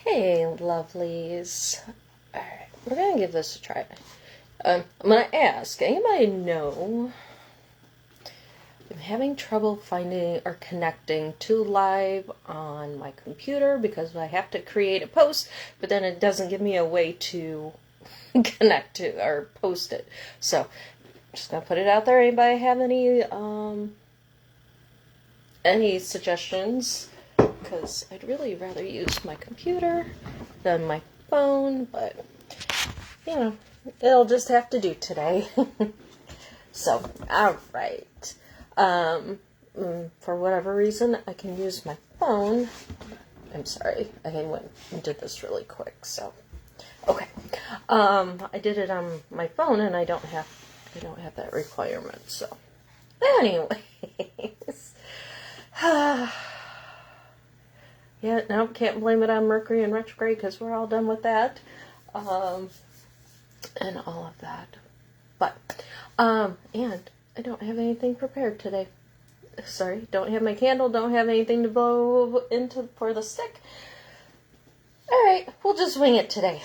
Hey, lovelies. Alright, we're going to give this a try. I'm going to ask, anybody know I'm having trouble finding or connecting to live on my computer because I have to create a post, but then it doesn't give me a way to connect to or post it. So, I'm just going to put it out there. Anybody have any suggestions? Because I'd really rather use my computer than my phone, but, you know, it'll just have to do today. So, alright. For whatever reason, I can use my phone. I'm sorry, I went and did this really quick, so. Okay. I did it on my phone, and I don't have that requirement, so. Anyways. Yeah, no, can't blame it on Mercury and retrograde because we're all done with that. And all of that. But, and I don't have anything prepared today. Sorry, don't have my candle, don't have anything to blow into for the stick. Alright, we'll just wing it today.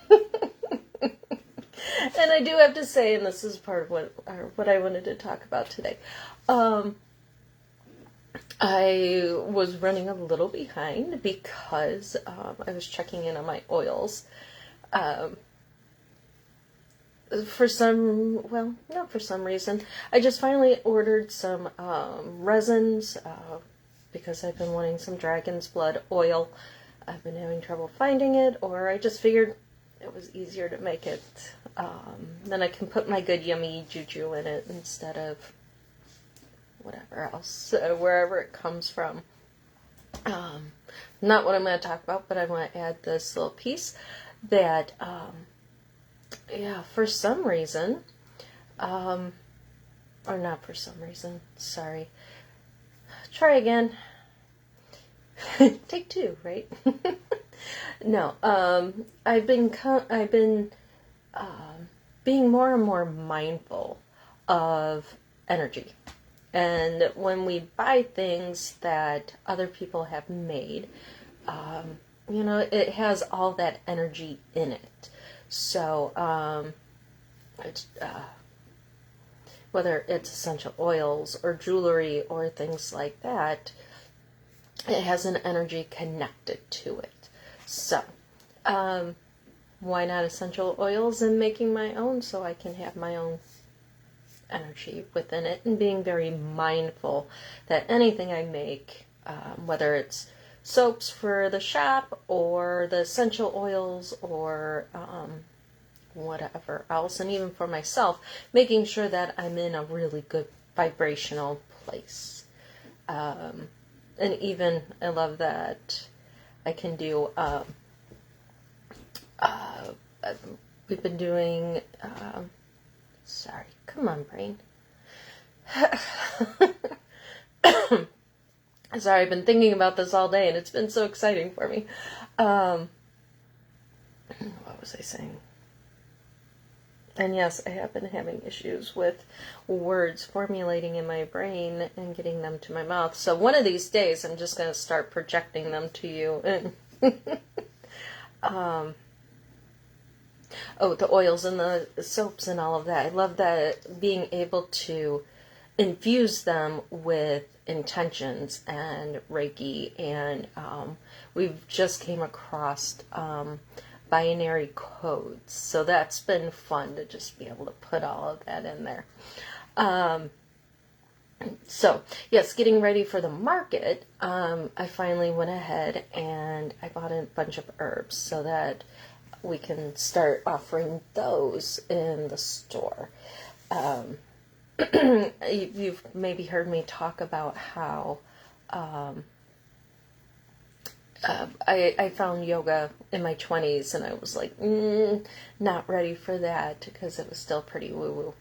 And I do have to say, and this is part of what I wanted to talk about today. I was running a little behind because I was checking in on my oils. Not for some reason. I just finally ordered some resins because I've been wanting some dragon's blood oil. I've been having trouble finding it, or I just figured it was easier to make it. Then I can put my good yummy juju in it instead of whatever else, wherever it comes from. Not what I'm going to talk about, but I want to add this little piece that, for some reason, or not for some reason, sorry. Try again. Take two, right? No, I've been being more and more mindful of energy. And when we buy things that other people have made, it has all that energy in it. So, whether it's essential oils or jewelry or things like that, it has an energy connected to it. So, why not essential oils and making my own so I can have my own energy within it, and being very mindful that anything I make, whether it's soaps for the shop or the essential oils or whatever else, and even for myself, making sure that I'm in a really good vibrational place. And even I love that I can do we've been doing sorry, come on, brain. Sorry, I've been thinking about this all day, and it's been so exciting for me. What was I saying? And yes, I have been having issues with words formulating in my brain and getting them to my mouth. So one of these days, I'm just going to start projecting them to you. The oils and the soaps and all of that. I love that, being able to infuse them with intentions and Reiki. And we've just came across binary codes. So that's been fun to just be able to put all of that in there. So, yes, getting ready for the market, I finally went ahead and I bought a bunch of herbs so that we can start offering those in the store. You've maybe heard me talk about how I found yoga in my 20s, and I was like, not ready for that because it was still pretty woo-woo.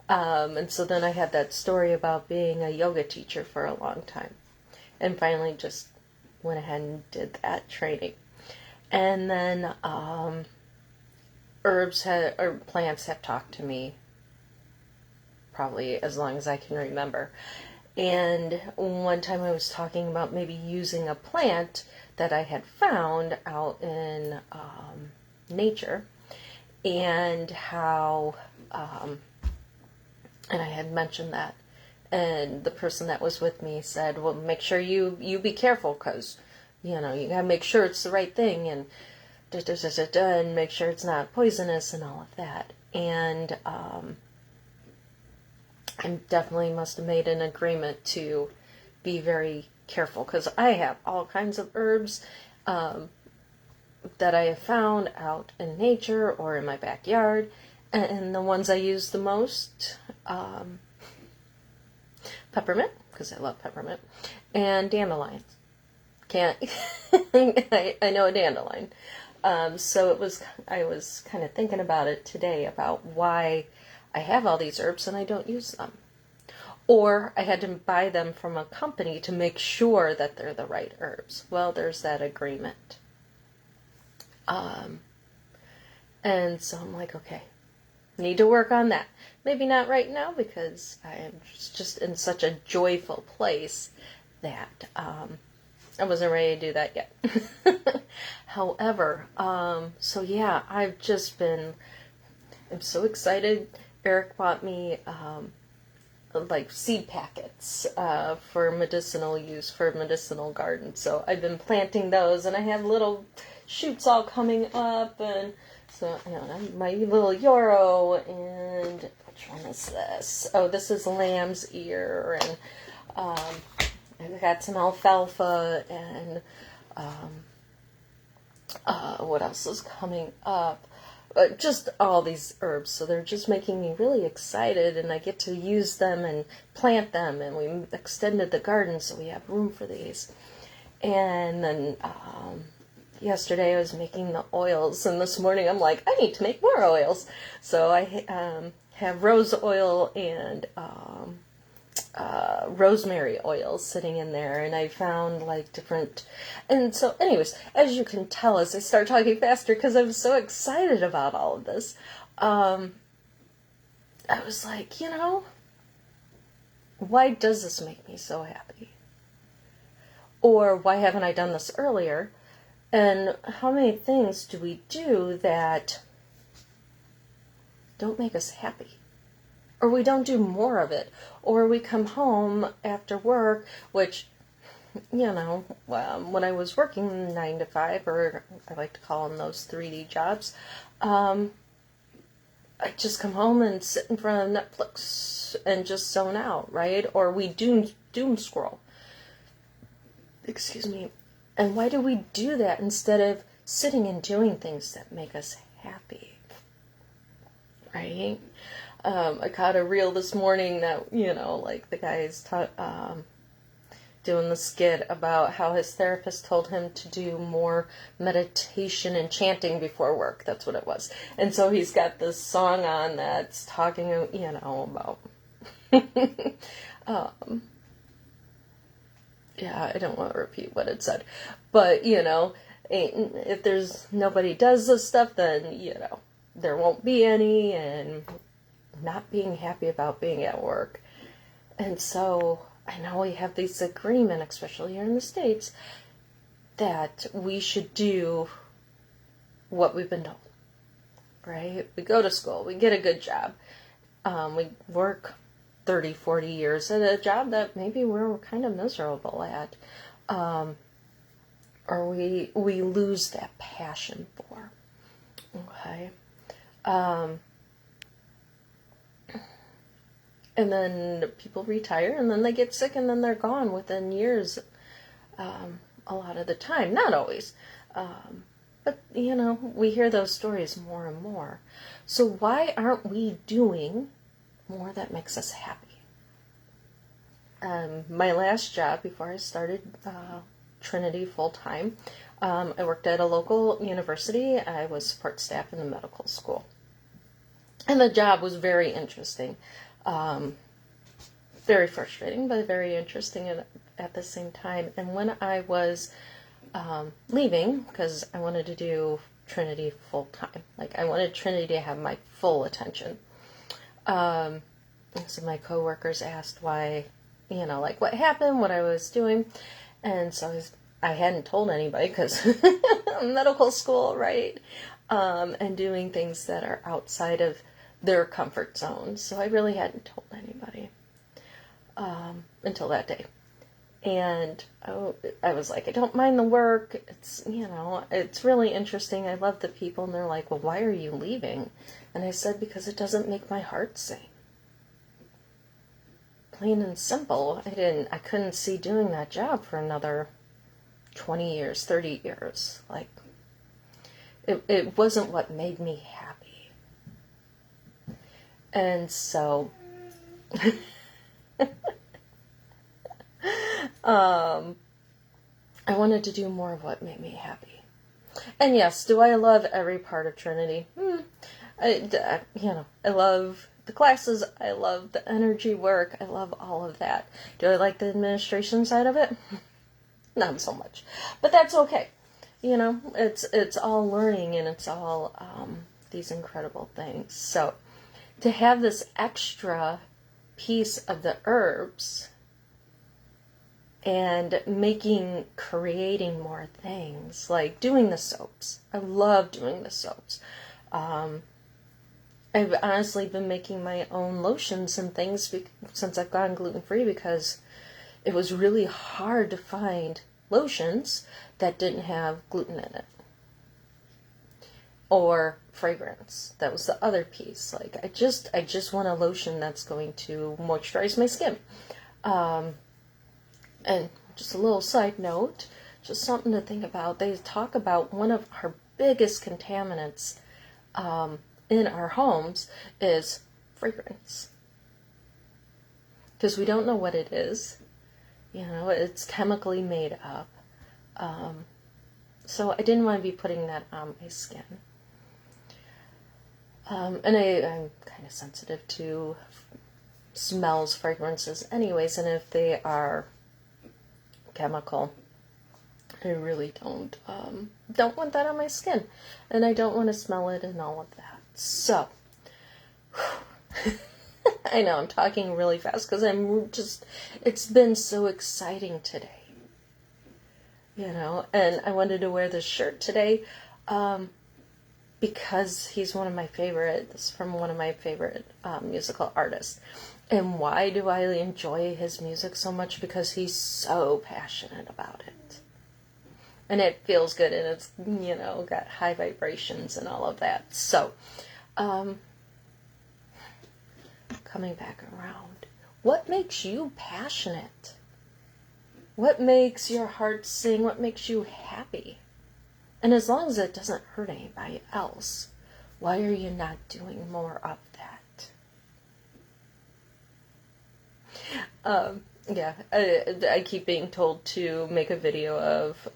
And so then I had that story about being a yoga teacher for a long time, and finally just went ahead and did that training. And then plants have talked to me probably as long as I can remember. And one time I was talking about maybe using a plant that I had found out in nature, and how, and I had mentioned that, and the person that was with me said, well, make sure you be careful, because, you gotta make sure it's the right thing, and and make sure it's not poisonous and all of that. And I definitely must have made an agreement to be very careful, because I have all kinds of herbs that I have found out in nature or in my backyard, and the ones I use the most, peppermint, because I love peppermint, and dandelions. Can't I know a dandelion. So I was kind of thinking about it today, about why I have all these herbs and I don't use them. Or I had to buy them from a company to make sure that they're the right herbs. Well, there's that agreement. And so I'm like, okay, need to work on that. Maybe not right now, because I am just in such a joyful place that I wasn't ready to do that yet. However, so yeah, I'm so excited. Eric bought me like seed packets for medicinal use, for medicinal gardens. So I've been planting those, and I have little shoots all coming up, and so my little yarrow, and which one is this? Oh, this is lamb's ear, and I've got some alfalfa, and what else is coming up? Just all these herbs. So they're just making me really excited, and I get to use them and plant them, and we extended the garden so we have room for these. And then yesterday I was making the oils, and this morning I'm like, I need to make more oils. So I have rose oil and rosemary oils sitting in there, and I found like different, and so anyways, as you can tell as I start talking faster, because I'm so excited about all of this, I was like, why does this make me so happy? Or why haven't I done this earlier? And how many things do we do that don't make us happy? Or we don't do more of it, or we come home after work, which, when I was working 9 to 5, or I like to call them those 3D jobs, I just come home and sit in front of Netflix and just zone out, right? Or we doom scroll. Excuse me. And why do we do that instead of sitting and doing things that make us happy? Right? I caught a reel this morning that, like the guy's doing the skit about how his therapist told him to do more meditation and chanting before work. That's what it was. And so he's got this song on that's talking, about, yeah, I don't want to repeat what it said, but, if nobody does this stuff, then, there won't be any, and not being happy about being at work. And so I know we have this agreement, especially here in the States, that we should do what we've been told, right? We go to school, we get a good job, we work 30, 40 years at a job that maybe we're kind of miserable at, or we lose that passion for, okay? And then people retire, and then they get sick, and then they're gone within years, a lot of the time. Not always. But, we hear those stories more and more. So why aren't we doing more that makes us happy? My last job, before I started Trinity full-time, I worked at a local university. I was support staff in the medical school. And the job was very interesting. Very frustrating, but very interesting at the same time. And when I was leaving, because I wanted to do Trinity full time, like I wanted Trinity to have my full attention. So my coworkers asked why, like what happened, what I was doing. And so I hadn't told anybody because medical school, right? And doing things that are outside of their comfort zone. So I really hadn't told anybody until that day. And I was like, I don't mind the work. It's, it's really interesting. I love the people. And they're like, well, why are you leaving? And I said, because it doesn't make my heart sing. Plain and simple. I couldn't see doing that job for another 20 years, 30 years. Like, it wasn't what made me happy. And so, I wanted to do more of what made me happy. And yes, do I love every part of Trinity? I love the classes. I love the energy work. I love all of that. Do I like the administration side of it? Not so much. But that's okay. It's all learning, and it's all these incredible things. So to have this extra piece of the herbs and creating more things, like doing the soaps. I love doing the soaps. I've honestly been making my own lotions and things since I've gone gluten-free, because it was really hard to find lotions that didn't have gluten in it. Or fragrance. That was the other piece. Like, I just want a lotion that's going to moisturize my skin. And just a little side note, just something to think about. They talk about one of our biggest contaminants in our homes is fragrance. Because we don't know what it is. It's chemically made up. So I didn't want to be putting that on my skin. And I'm kind of sensitive to smells, fragrances anyways, and if they are chemical, I really don't want that on my skin, and I don't want to smell it and all of that. So I know I'm talking really fast because it's been so exciting today, and I wanted to wear this shirt today because he's one of my favorites, from one of my favorite musical artists. And why do I enjoy his music so much? Because he's so passionate about it. And it feels good, and it's, got high vibrations and all of that. So, coming back around, what makes you passionate? What makes your heart sing? What makes you happy? And as long as it doesn't hurt anybody else, why are you not doing more of that? I keep being told to make a video of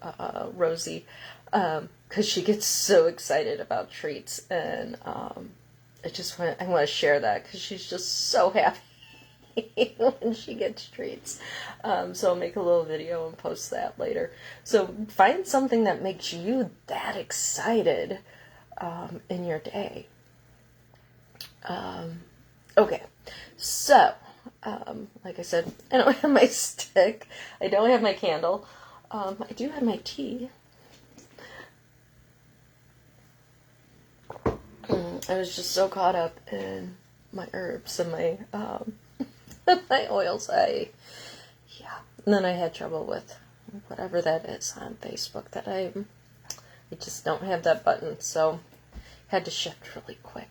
Rosie, because she gets so excited about treats, and I want to share that because she's just so happy when she gets treats. So I'll make a little video and post that later. So find something that makes you that excited in your day. Okay, so like I said, I don't have my stick. I don't have my candle. I do have my tea. I was just so caught up in my herbs and my my oils. And then I had trouble with whatever that is on Facebook that I just don't have that button, so had to shift really quick.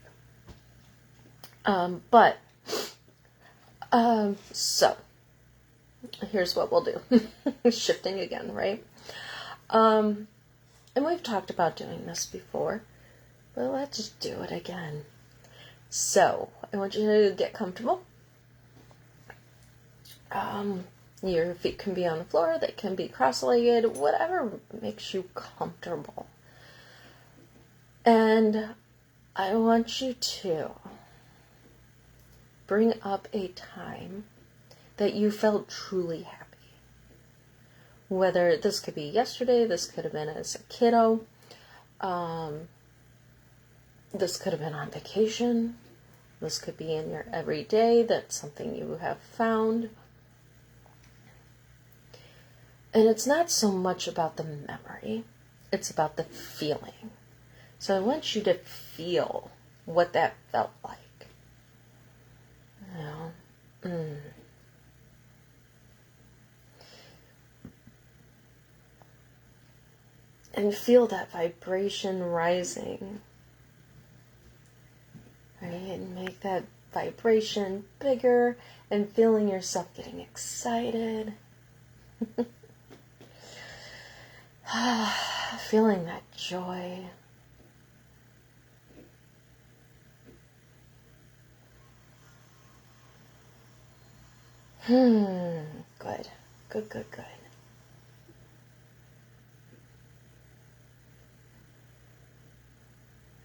So here's what we'll do. Shifting again, right? And we've talked about doing this before, but let's just do it again. So I want you to get comfortable. Your feet can be on the floor, they can be cross-legged, whatever makes you comfortable. And I want you to bring up a time that you felt truly happy. Whether this could be yesterday, this could have been as a kiddo, this could have been on vacation, this could be in your everyday, that's something you have found. And it's not so much about the memory, it's about the feeling. So I want you to feel what that felt like. You know? And feel that vibration rising. Right? And make that vibration bigger and feeling yourself getting excited. Feeling that joy. Good. Good, good, good.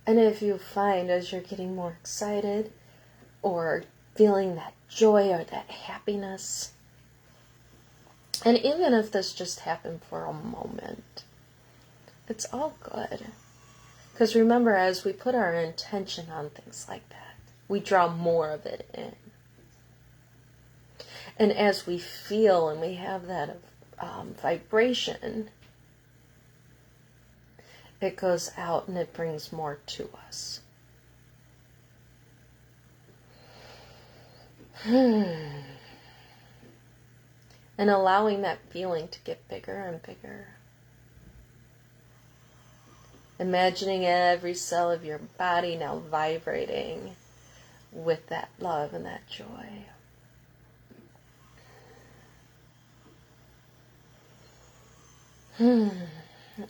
And if you find as you're getting more excited or feeling that joy or that happiness, and even if this just happened for a moment, it's all good. Because remember, as we put our intention on things like that, we draw more of it in. And as we feel and we have that vibration, it goes out and it brings more to us. And allowing that feeling to get bigger and bigger. Imagining every cell of your body now vibrating with that love and that joy. And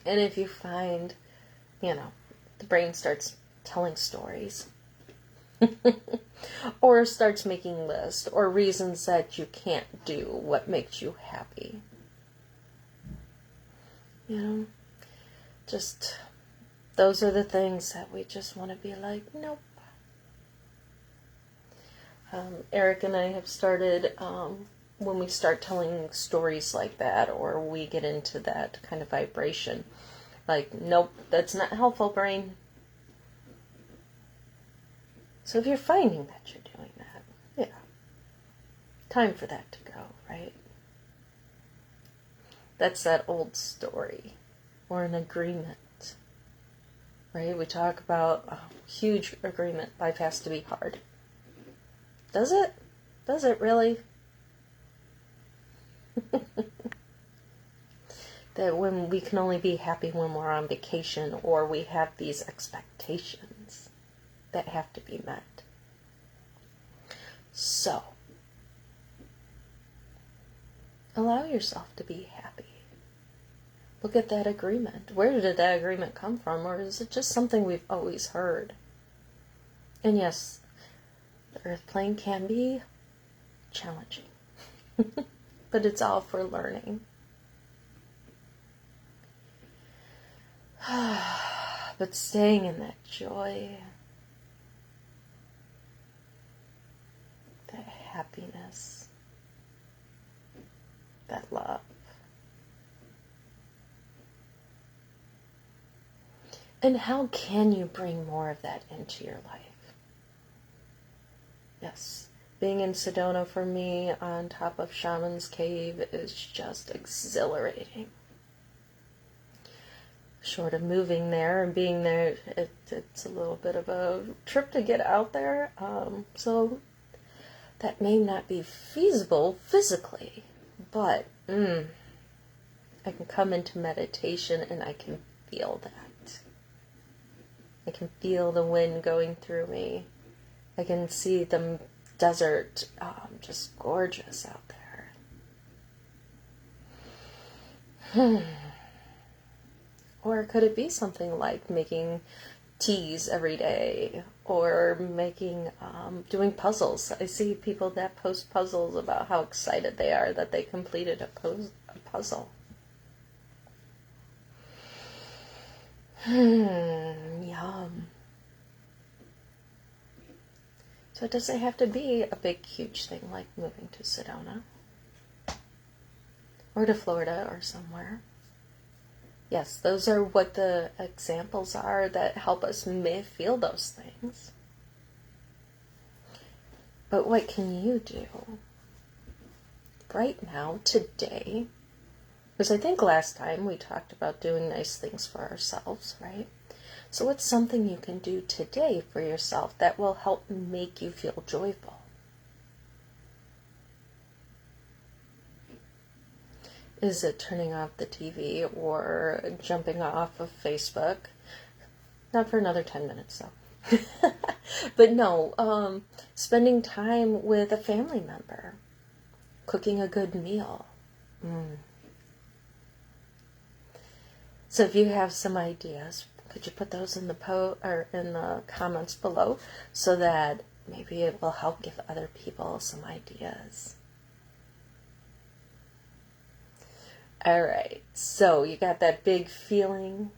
if you find, the brain starts telling stories, or starts making lists, or reasons that you can't do what makes you happy, just, those are the things that we just want to be like, nope. Eric and I have started, when we start telling stories like that, or we get into that kind of vibration, like, nope, that's not helpful, brain. So if you're finding that you're doing that, yeah, time for that to go, right? That's that old story, or an agreement, right? We talk about a huge agreement, life has to be hard. Does it? Does it really? That when we can only be happy when we're on vacation, or we have these expectations that have to be met. So, allow yourself to be happy. Look at that agreement. Where did that agreement come from? Or is it just something we've always heard? And yes, the earth plane can be challenging. But it's all for learning. But staying in that joy, that happiness, that love. And how can you bring more of that into your life? Yes, being in Sedona for me on top of Shaman's Cave is just exhilarating. Short of moving there and being there, it's a little bit of a trip to get out there. So that may not be feasible physically, but I can come into meditation and I can feel that. I can feel the wind going through me. I can see the desert, just gorgeous out there. Or could it be something like making teas every day, or making, doing puzzles? I see people that post puzzles about how excited they are that they completed a puzzle. Yum. So it doesn't have to be a big, huge thing like moving to Sedona, or to Florida, or somewhere. Yes, those are what the examples are that help us feel those things. But what can you do right now, today, Because I think last time we talked about doing nice things for ourselves, right? So what's something you can do today for yourself that will help make you feel joyful? Is it turning off the TV or jumping off of Facebook? Not for another 10 minutes, though. But no, spending time with a family member. Cooking a good meal. So if you have some ideas, could you put those in the or in the comments below so that maybe it will help give other people some ideas. All right, so you got that big feeling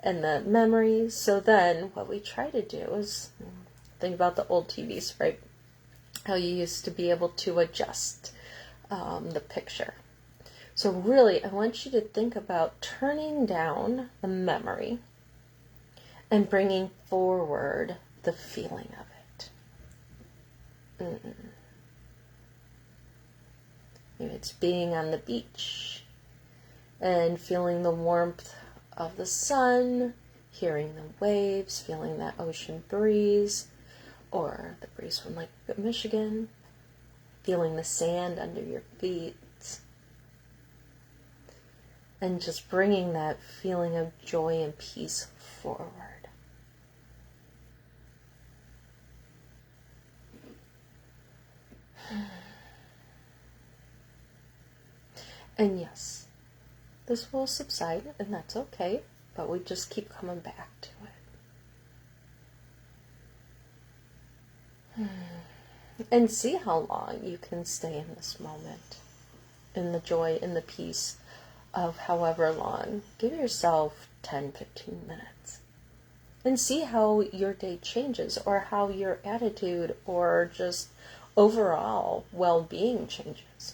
and the memories. So then what we try to do is think about the old TVs, right? How you used to be able to adjust the picture. So really, I want you to think about turning down the memory and bringing forward the feeling of it. Maybe it's being on the beach and feeling the warmth of the sun, hearing the waves, feeling that ocean breeze, or the breeze from Lake Michigan, feeling the sand under your feet, and just bringing that feeling of joy and peace forward. And yes, this will subside, and that's okay, but we just keep coming back to it. And see how long you can stay in this moment, in the joy, in the peace of however long. Give yourself 10-15 minutes. And see how your day changes, or how your attitude or just overall well-being changes.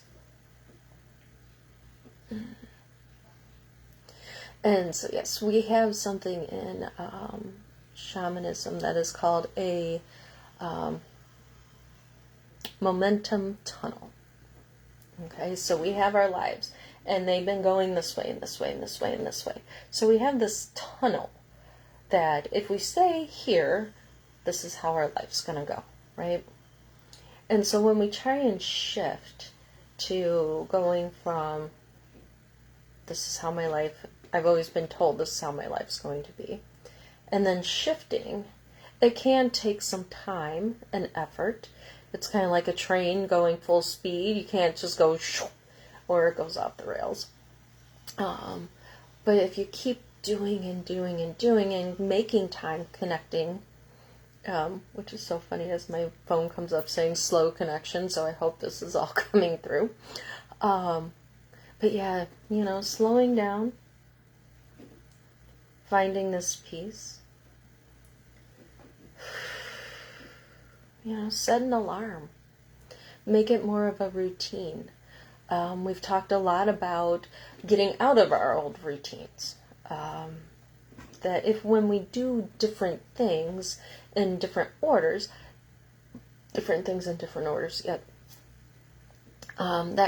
And so yes, we have something in shamanism that is called a momentum tunnel. Okay, so we have our lives, and they've been going this way and this way and this way and this way. So we have this tunnel that if we stay here, this is how our life's going to go, right? And so when we try and shift to going from, this is how my life, I've always been told this is how my life's going to be, and then shifting, it can take some time and effort. It's kind of like a train going full speed. You can't just go or it goes off the rails. But if you keep doing and doing and doing and making time connecting, which is so funny as my phone comes up saying slow connection, so I hope this is all coming through. But yeah, slowing down, finding this peace. Set an alarm. Make it more of a routine. We've talked a lot about getting out of our old routines. That if when we do different things in different orders, that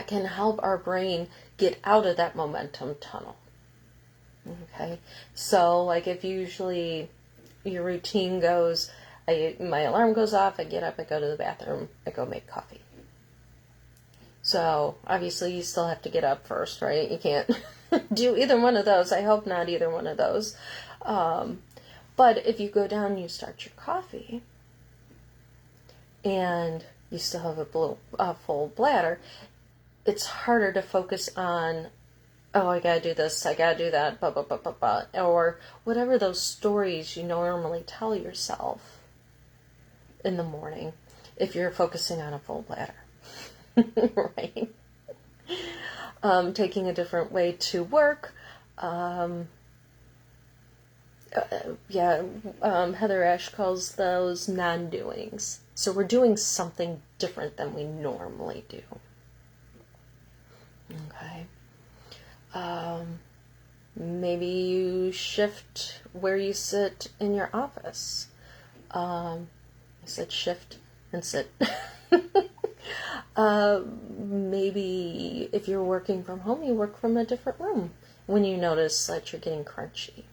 can help our brain get out of that momentum tunnel. Okay, so like if usually your routine goes, my alarm goes off, I get up, I go to the bathroom, I go make coffee. So obviously you still have to get up first, right? You can't do either one of those. I hope not either one of those. But if you go down and you start your coffee and you still have a full bladder, it's harder to focus on, oh, I gotta do this, I gotta do that, blah, blah, blah, blah, blah, or whatever those stories you normally tell yourself in the morning if you're focusing on a full bladder. Right? Taking a different way to work. Heather Ash calls those non-doings. So we're doing something different than we normally do. Okay. Maybe you shift where you sit in your office. I said shift and sit. Maybe if you're working from home, you work from a different room when you notice that you're getting crunchy.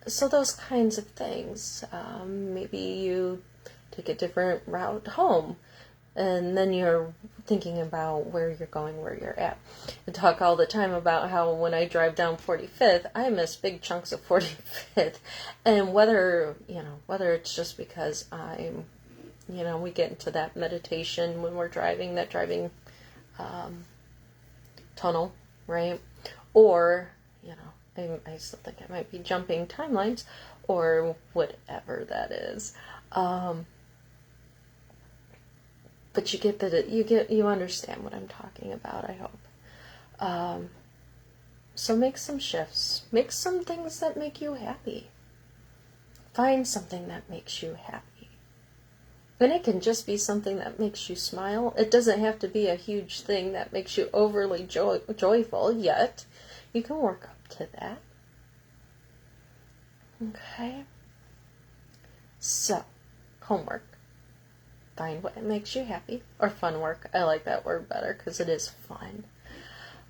So those kinds of things. Maybe you take a different route home, and then you're thinking about where you're going, where you're at. I talk all the time about how when I drive down 45th, I miss big chunks of 45th, and whether it's just because I'm, we get into that meditation when we're driving, that driving tunnel, right? Or, I still think I might be jumping timelines, or whatever that is. But you understand what I'm talking about, I hope. So make some shifts. Make some things that make you happy. Find something that makes you happy. And it can just be something that makes you smile. It doesn't have to be a huge thing that makes you overly joyful yet. You can work up to that. Okay? So, homework. Find what makes you happy. Or fun work. I like that word better because it is fun.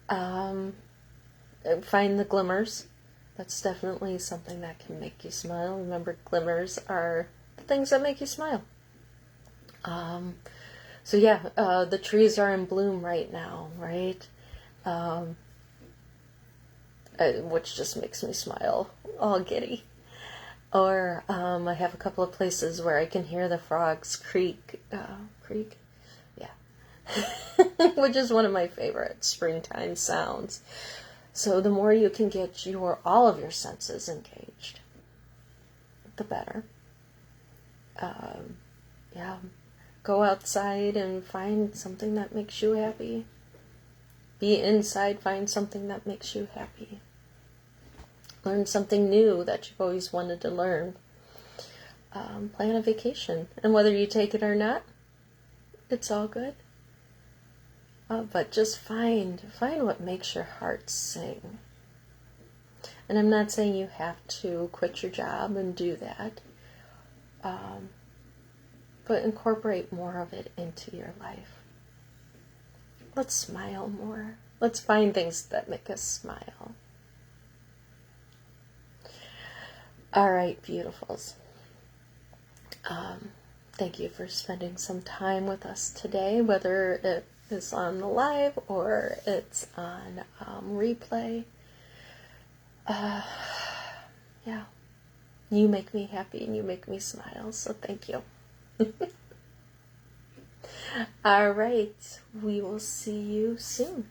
Find the glimmers. That's definitely something that can make you smile. Remember, glimmers are the things that make you smile. So yeah, the trees are in bloom right now, right? Which just makes me smile, all giddy. Or I have a couple of places where I can hear the frogs creak, yeah, which is one of my favorite springtime sounds. So the more you can get all of your senses engaged, the better. Yeah, go outside and find something that makes you happy. Be inside, find something that makes you happy. Learn something new that you've always wanted to learn. Plan a vacation. And whether you take it or not, it's all good. But just find what makes your heart sing. And I'm not saying you have to quit your job and do that. But incorporate more of it into your life. Let's smile more. Let's find things that make us smile. All right, beautifuls. Thank you for spending some time with us today, whether it is on the live or it's on replay. Yeah, you make me happy and you make me smile, so thank you. All right, we will see you soon.